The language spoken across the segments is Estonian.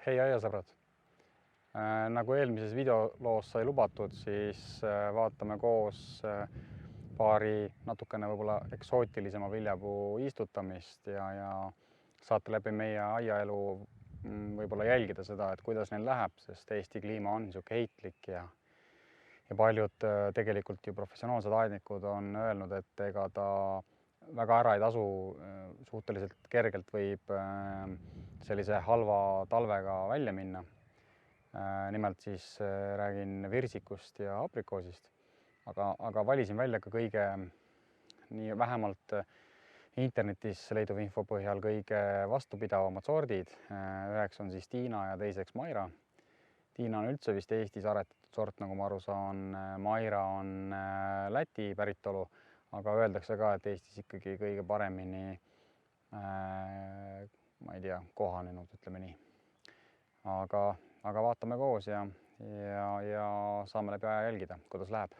Hei aiasõbrad! Nagu eelmises videoloos sai lubatud, siis vaatame koos paari natukene võib-olla eksootilisema viljapuu istutamist ja saate läbi meie aiaelu võib-olla jälgida seda, et kuidas neil läheb, sest Eesti kliima on niisugune heitlik ja paljud tegelikult ju professionaalsed aednikud on öelnud, et ega ta väga ära ei tasu, suhteliselt kergelt võib sellise halva talvega välja minna. Nimelt siis räägin virsikust ja aprikoosist, aga valisin välja ka kõige, nii vähemalt internetis leiduv info põhjal kõige vastupidavamad sordid. Üheks on siis Tiina ja teiseks Maira. Tiina on üldse vist Eestis aretatud sort, nagu ma aru saan. Maira on Läti päritolu, aga öeldakse ka, et Eestis ikkagi kõige paremini, ma ei tea, kohanenud, ütleme nii. Aga vaatame koos ja saame läbi aja jälgida, kuidas läheb.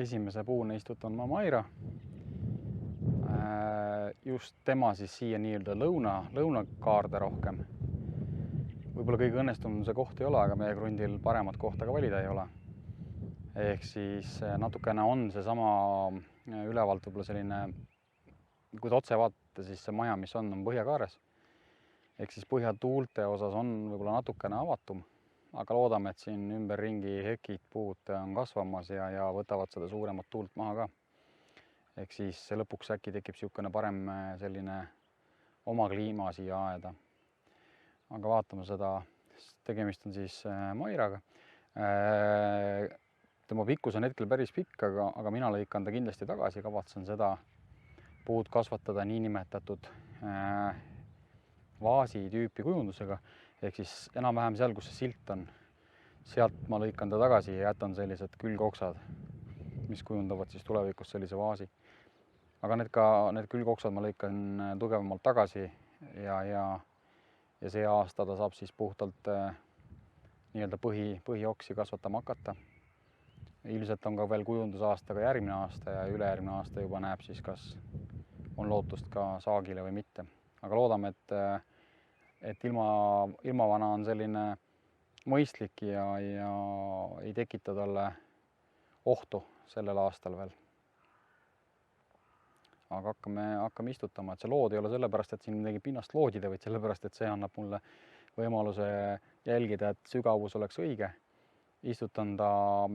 Esimese puuna istutan ma Maira. Just tema siis siia nii-öelda lõunakaarde rohkem. Võib-olla kõige õnnestunum see koht ei ole, aga meie krundil paremat kohta ka valida ei ole. Ehk siis natukene on see sama ülevalt võib-olla selline, kui te otse vaatate, siis see maja, mis on põhjakaares. Ehk siis põhjatuulte osas on võib-olla natukene avatum, aga loodame, et siin ümberringi hekid puud on kasvamas ja võtavad seda suuremat tuult maha ka. Ehk siis lõpuks äkki tekib niisugune parem selline oma kliima siia aeda. Aga vaatame seda, tegemist on siis Mairaga. Tema pikkus on hetkel päris pikk, aga mina lõikan ta kindlasti tagasi, kavatsen seda puud kasvatada niinimetatud vaasi tüüpi kujundusega, ehk siis enam-vähem seal, kus see silt on, sealt ma lõikan ta tagasi ja jätan sellised külgoksad, mis kujundavad siis tulevikus sellise vaasi. Aga need külgoksad ma lõikan tugevamalt tagasi ja see aasta ta saab siis puhtalt nii-öelda põhioksi kasvatama hakata. Ilmselt on ka veel kujundusaasta järgmine aasta ja ülejärgmine aasta juba näeb siis, kas on lootust ka saagile või mitte. Aga loodame, et ilmavana on selline mõistlik ja ei tekita talle ohtu sellel aastal veel. Aga hakkame istutama, et see lood ei ole sellepärast, et siin midagi pinnast loodida, vaid sellepärast, et see annab mulle võimaluse jälgida, et sügavus oleks õige. Istutan ta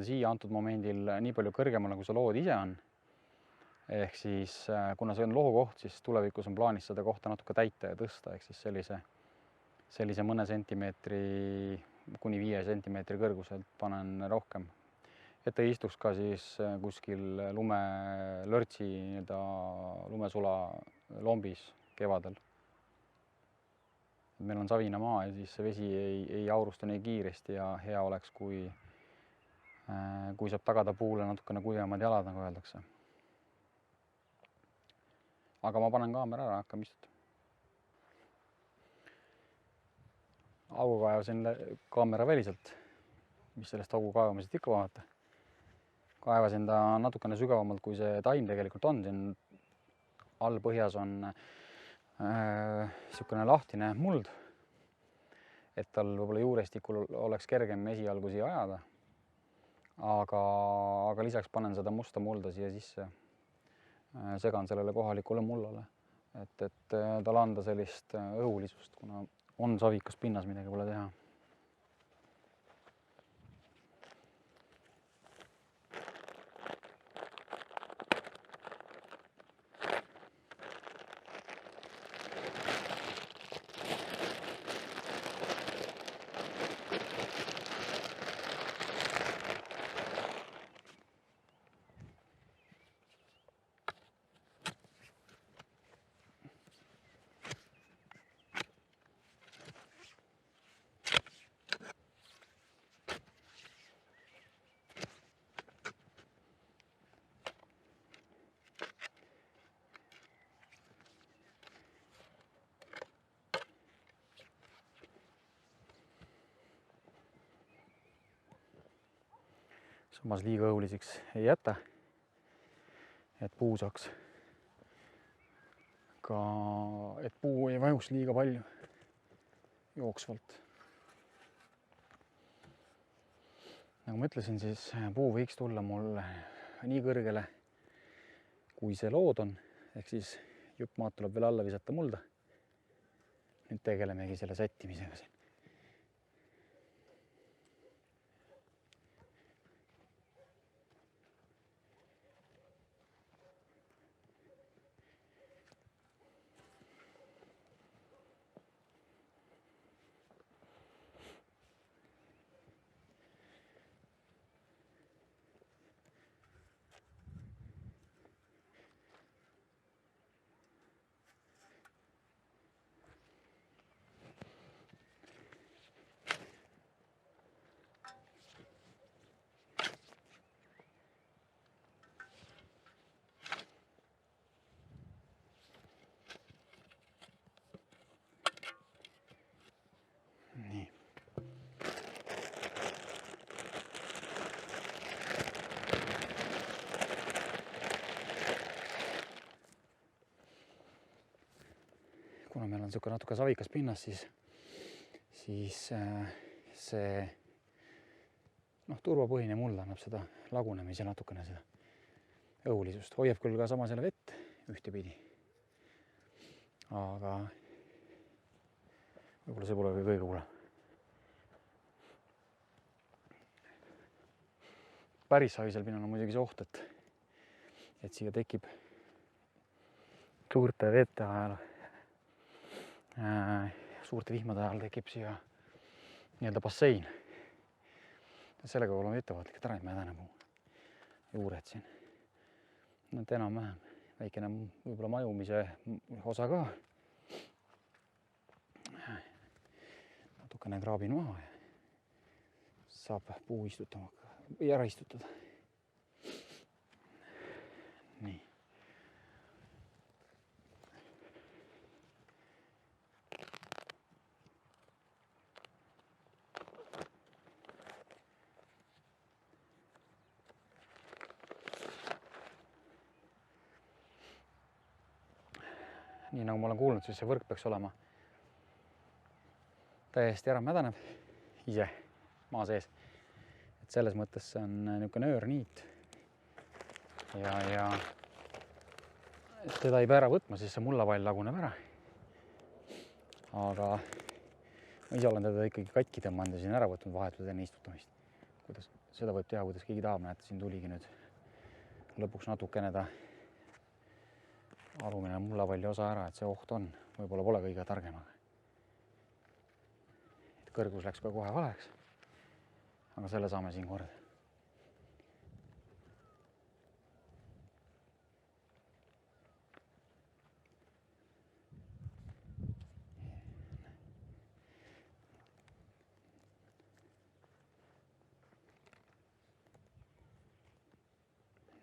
siia antud momendil nii palju kõrgemale, kui see lood ise on. Ehk siis, kuna see on lohukoht, siis tulevikus on plaanis seda kohta natuke täita ja tõsta, ehk siis sellise mõne sentimeetri kuni 5 sentimeetri kõrguselt panen rohkem. Et ta istuks ka siis kuskil lumelörtsi, lumesula lombis kevadel. Meil on savina maa ja siis see vesi ei aurustu nii kiiresti ja hea oleks, kui saab tagada puule natukene kuivemad jalad, nagu öeldakse. Aga ma panen kaamera ära, hakkame istutama. Augu kaevasin kaamera väliselt, mis sellest augu kaevamisest ikka vaadata. Kaevasin ta natukene sügavamalt, kui see taim tegelikult on. Siin all põhjas on niisugune lahtine muld, et tal võib-olla juurestikul oleks kergem esialgu siia ajada. Aga lisaks panen seda musta mulda siia sisse. Segan sellele kohalikule mullale, et talle anda sellist õhulisust, kuna on savikas pinnas, midagi pole teha. Samas liiga õhuliseks ei jäta, et puu saaks ka, et puu ei vajuks liiga palju. jooksvalt. Nagu ma ütlesin, siis puu võiks tulla mul nii kõrgele, kui see lood on, ehk siis jupp maad tuleb veel alla visata mulda. Nüüd tegelemegi selle sättimisega siin. Nii. Kuna meil on niisugune natuke savikas pinnas, siis see turvapõhine muld annab seda lagunemise natukene seda õhulisust. Hoiab küll ka samas jälle vett ühtepidi. Aga võib-olla see pole kõige hullem. Päris savisel pinnal on muidugi see oht, et siia tekib suurte veete ajal, suurte vihmade ajal tekib siia nii-öelda bassein. Sellega oleme ettevaatlik, et ära ei mädane puu juured siin. Nüüd enam-vähem väikene võib-olla majumise osa ka. Natukene kraabin maha ja saab puu istutama või ära istutada. Nii. Nii nagu ma olen kuulnud, siis see võrk peaks olema täiesti ära mädaneb ise maa sees. Et selles mõttes see on niisugune öörniit ja et teda ei pea ära võtma, siis see mullavall laguneb ära. Aga ma ise olen teda ikkagi katki tõmmanud ja siin ära võtnud vahetult enne istutamist. Kuidas seda võib teha, kuidas keegi tahab, näete, siin tuligi nüüd lõpuks natukene ta alumine mullavalli osa ära, et see oht on. Võib-olla pole kõige targem. Kõrgus läks ka kohe valeks, aga selle saame siin korda.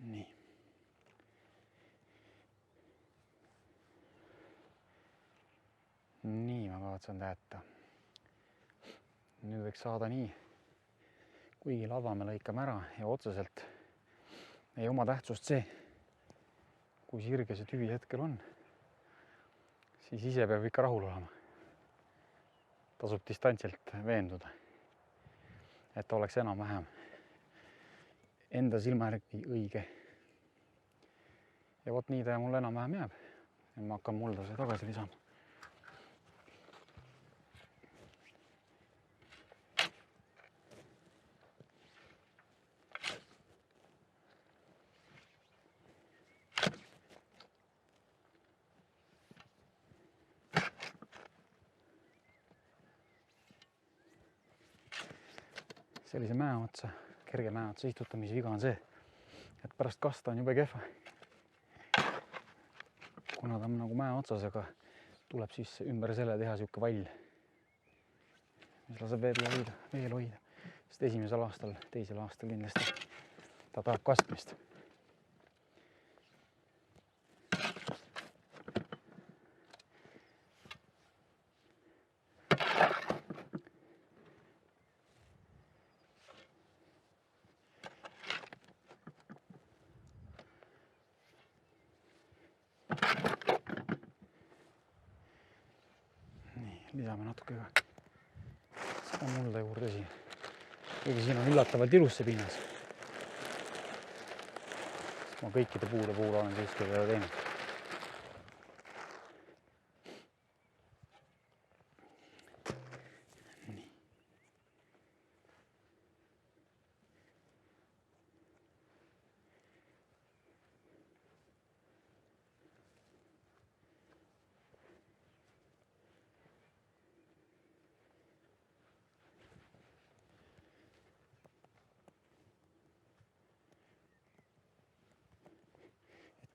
Nii. Nii ma kavatsen täheta. Nüüd võiks saada nii, kuigi lava me lõikame ära ja otseselt ei oma tähtsust see, kui sirge see tüvi hetkel on, siis ise peab ikka rahul olema. Tasub distantsilt veenduda, et oleks enam-vähem enda silma järgi õige. Ja vot nii ta mul enam-vähem jääb. Ja ma hakkan muldase tagasi lisama. Sellise mäeotsa, kerge mäeotsa istutamise viga on see, et pärast kasta on jube kehva. Kuna ta on nagu mäeotsas, aga tuleb siis ümber selle teha siuke vall, mis laseb veel hoida. Sest esimesel aastal, teisel aastal kindlasti ta tahab kastmist. Lisame natuke ka mulda juurde siia. kuigi siin on üllatavalt ilus see pinnas. Ma kõikide puude puhul olen siiski seda teinud.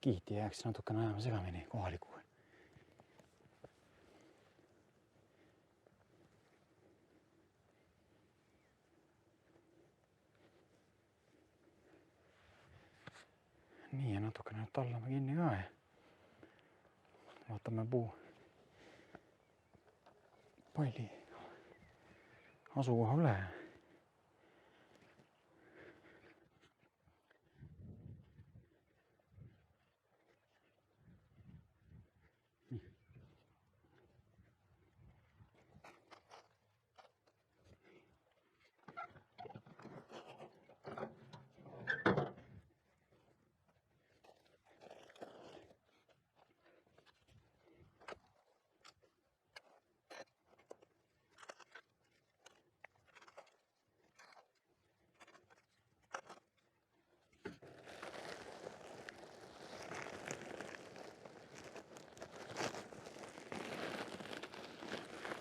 Kiiti jääks natukene ajama segamini kohalikuga. Nii ja natukene nüüd tallame kinni ka ja vaatame puu palli asukoha üle.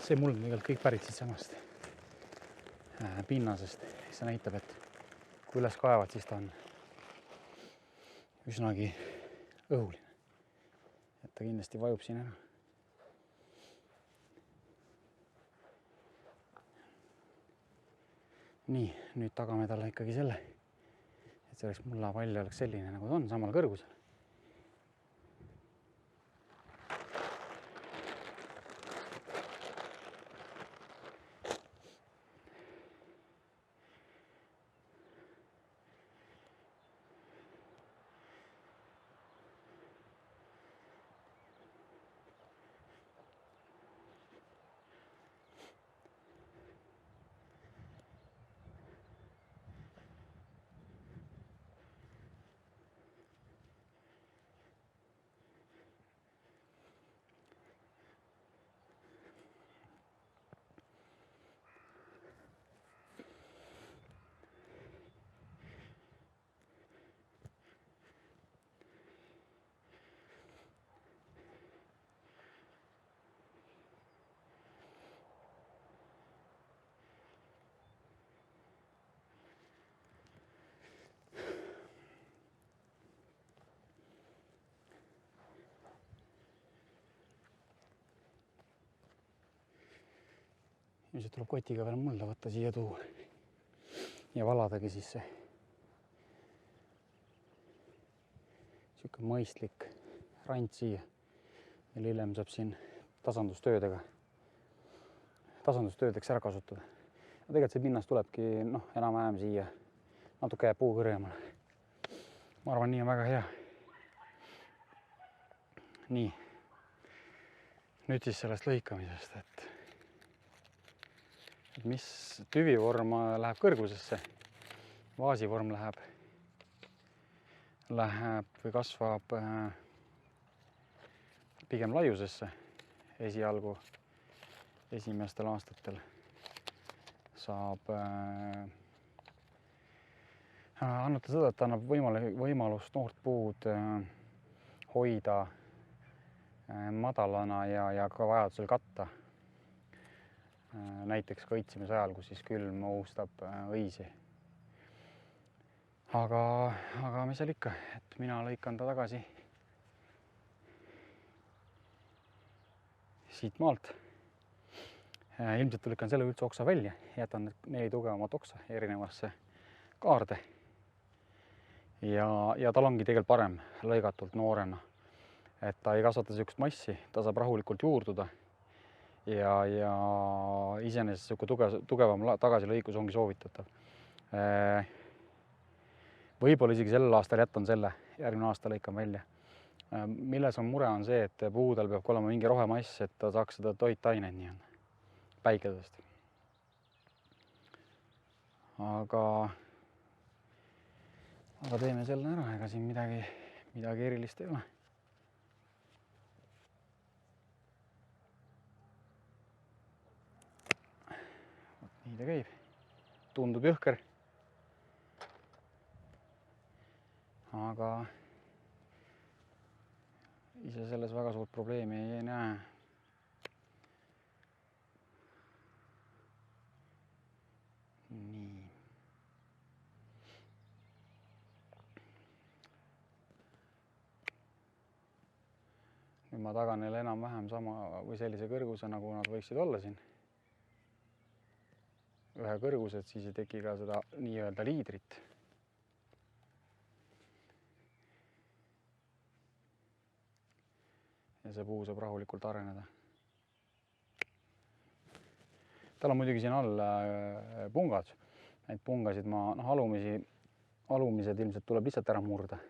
See muld on tegelikult kõik pärit siit samast pinnasest. See näitab, et kui üles kaevad, siis ta on üsnagi õhuline. Et ta kindlasti vajub siin ära. Nii, nüüd tagame talle ikkagi selle, et see oleks mullapall oleks selline, nagu ta on, samal kõrgusel. Ilmselt tuleb kotiga veel mulda võtta siia tuua ja valadagi siis see siuke mõistlik rand siia. Meil hiljem saab siin tasandustöödeks ära kasutada. Ja tegelikult see pinnas tulebki enam-vähem siia natuke puu kõrgemale. Ma arvan, nii on väga hea. Nii. Nüüd siis sellest lõikamisest, et mis tüvivorm läheb kõrgusesse, vaasivorm läheb või kasvab pigem laiusesse esialgu. Esimestel aastatel saab annata seda, et ta annab võimalust noort puud hoida madalana ja ka vajadusel katta. Näiteks ka õitsimise ajal, kus siis külm ohustab õisi. Aga mis seal ikka, et mina lõikan ta tagasi siit maalt. Ilmselt lükkan selle üldse oksa välja, jätan 4 tugevamat oksa erinevasse kaarde. Ja tal ongi tegelikult parem lõigatult noorena, et ta ei kasvata sellist massi, ta saab rahulikult juurduda. Ja iseenesest tugevam tagasilõikus ongi soovitatav. Võib-olla isegi sellel aastal jätan selle, järgmine aasta lõikan välja. Milles on mure on see, et puudel peab olema mingi rohemass, et ta saaks seda toitaineid päikesest. aga teeme selle ära, ega siin midagi erilist ei ole. Nii ta käib. Tundub jõhker. Aga ise selles väga suurt probleemi ei näe. Nii. Nüüd ma tagan neile enam-vähem sama või sellise kõrguse, nagu nad võiksid olla siin. Ühe kõrgused, siis ei teki ka seda nii-öelda liidrit. Ja see puu saab rahulikult areneda. Tal on muidugi siin all pungad. Neid pungasid ma alumised ilmselt tuleb lihtsalt ära murda.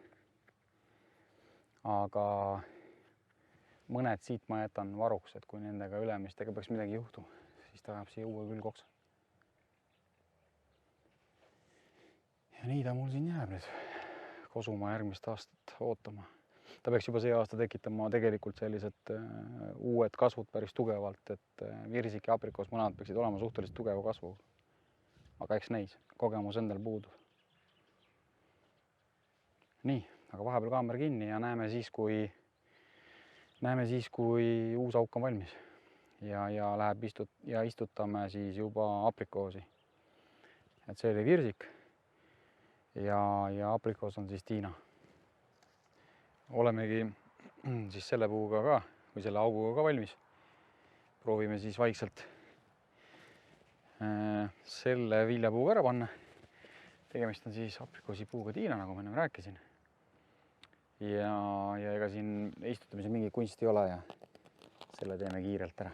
Aga mõned siit ma jätan varuks, et kui nendega ülemistega peaks midagi juhtuma, siis ta jääb siia uue külgoksa. Ja nii ta mul siin jääb nüüd kosuma järgmist aastat ootama. Ta peaks juba see aasta tekitama tegelikult sellised uued kasvud päris tugevalt, et virsik ja aprikoos mõned peaksid olema suhteliselt tugeva kasvu. Aga eks neis, kogemus endal puudub. Nii, aga vahepeal kaamera kinni ja näeme siis, kui uus auk on valmis. Ja läheb istutame siis juba aprikoosi. Et see oli virsik ja aprikoos on siis Tiina. Olemegi siis selle puuga ka või selle auguga ka valmis. Proovime siis vaikselt selle viljapuuga ära panna. Tegemist on siis aprikoosi puuga Tiina, nagu ma enne rääkisin. Ja ega siin istutamise mingi kunst ei ole ja selle teeme kiirelt ära.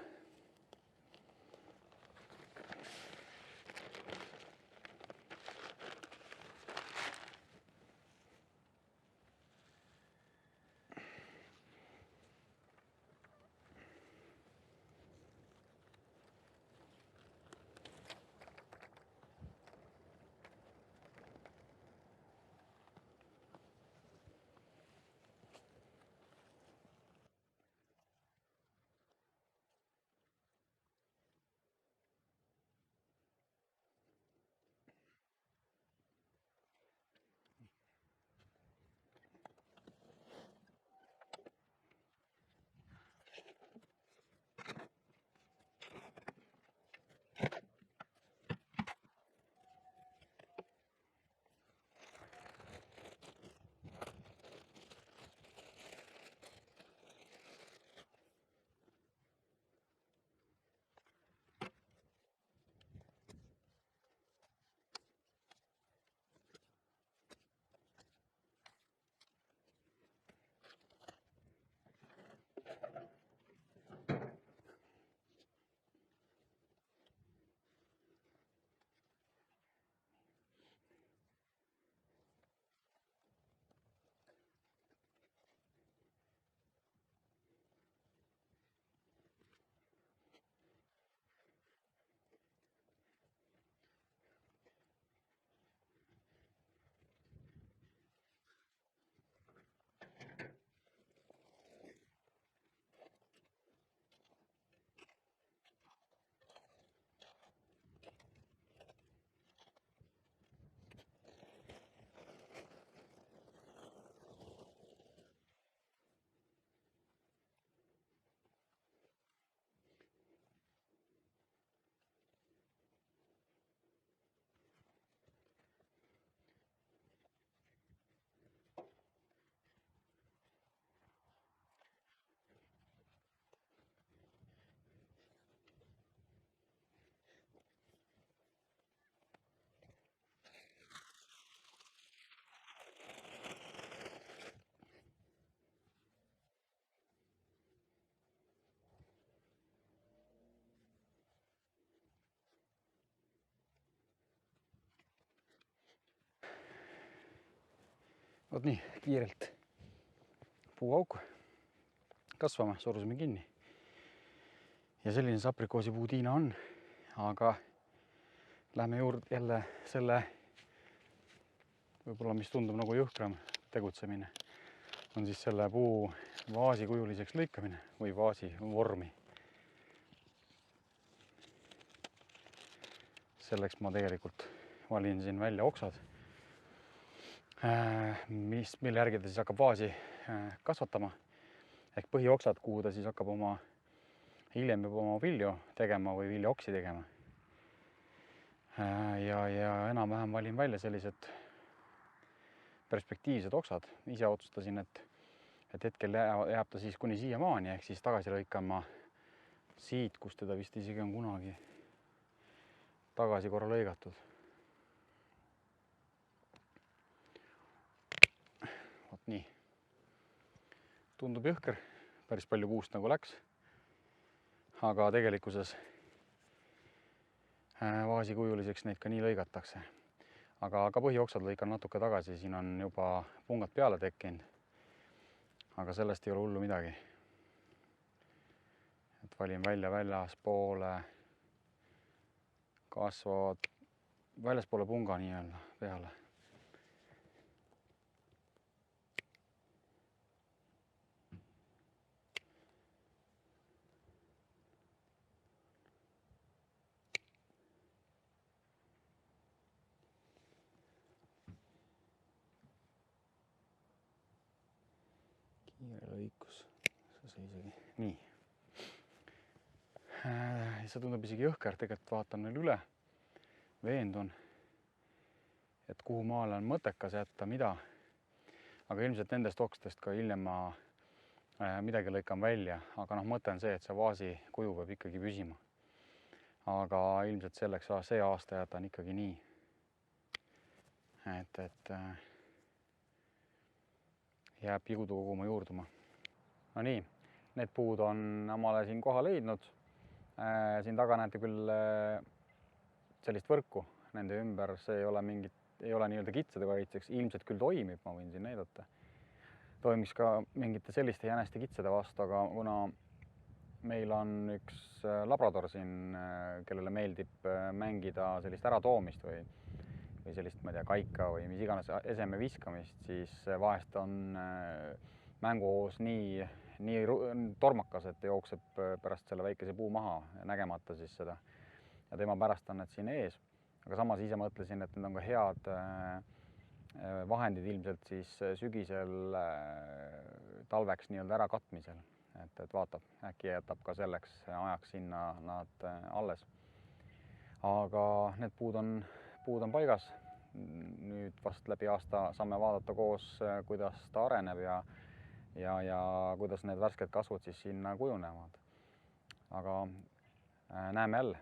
Vot nii, kiirelt puuauk. Kasvame, surusime kinni. Ja selline see aprikoosi puu Tiina on. Aga lähme juurde jälle selle, võib-olla mis tundub nagu jõhkram tegutsemine, on siis selle puu vaasikujuliseks lõikamine või vaasi vormi. Selleks ma tegelikult valin siin välja oksad, mille järgi ta siis hakkab vaasi kasvatama. Ehk põhioksad, kuhu ta siis hakkab hiljem juba oma vilju tegema või viljaoksi tegema. Ja enam-vähem valin välja sellised perspektiivsed oksad. Ise otsustasin, et hetkel jääb ta siis kuni siiamaani, ehk siis tagasi lõikama siit, kus teda vist isegi on kunagi tagasi korra lõigatud. Vot nii. Tundub jõhker, päris palju puust nagu läks, aga tegelikkuses vaasikujuliseks neid ka nii lõigatakse. Aga põhioksad lõikan natuke tagasi, siin on juba pungad peale tekkinud, aga sellest ei ole hullu midagi. Et valin välja väljaspoole, kasvavad väljaspoole punga nii-öelda peale. Kiire lõikus, see isegi nii. See tundub isegi jõhker, tegelikult vaatan veel üle, veendun, et kuhu maale on mõttekas jätta mida, aga ilmselt nendest okstest ka hiljem ma midagi lõikan välja, aga mõte on see, et see vaasi kuju peab ikkagi püsima. Aga ilmselt selleks see aasta jätan ikkagi nii, et jääb jõudu koguma juurduma. No nii, need puud on omale siin koha leidnud. Siin taga näete küll sellist võrku nende ümber, see ei ole nii-öelda kitsede kaitseks, ilmselt küll toimib, ma võin siin näidata. Toimiks ka mingite selliste jäneste kitsede vastu, aga kuna meil on üks labrador siin, kellele meeldib mängida sellist äratoomist või sellist, ma ei tea, kaika või mis iganes eseme viskamist, siis vahest on mänguhoos nii tormakas, et jookseb pärast selle väikese puu maha, nägemata siis seda. Ja tema pärast on need siin ees. Aga samas ise mõtlesin, et need on ka head vahendid ilmselt siis sügisel talveks nii-öelda ära katmisel. Et vaatab, äkki jätab ka selleks ajaks sinna nad alles. Aga need puud on paigas. Nüüd vast läbi aasta saame vaadata koos, kuidas ta areneb ja kuidas need värsked kasvud siis sinna kujunevad. Aga näeme jälle.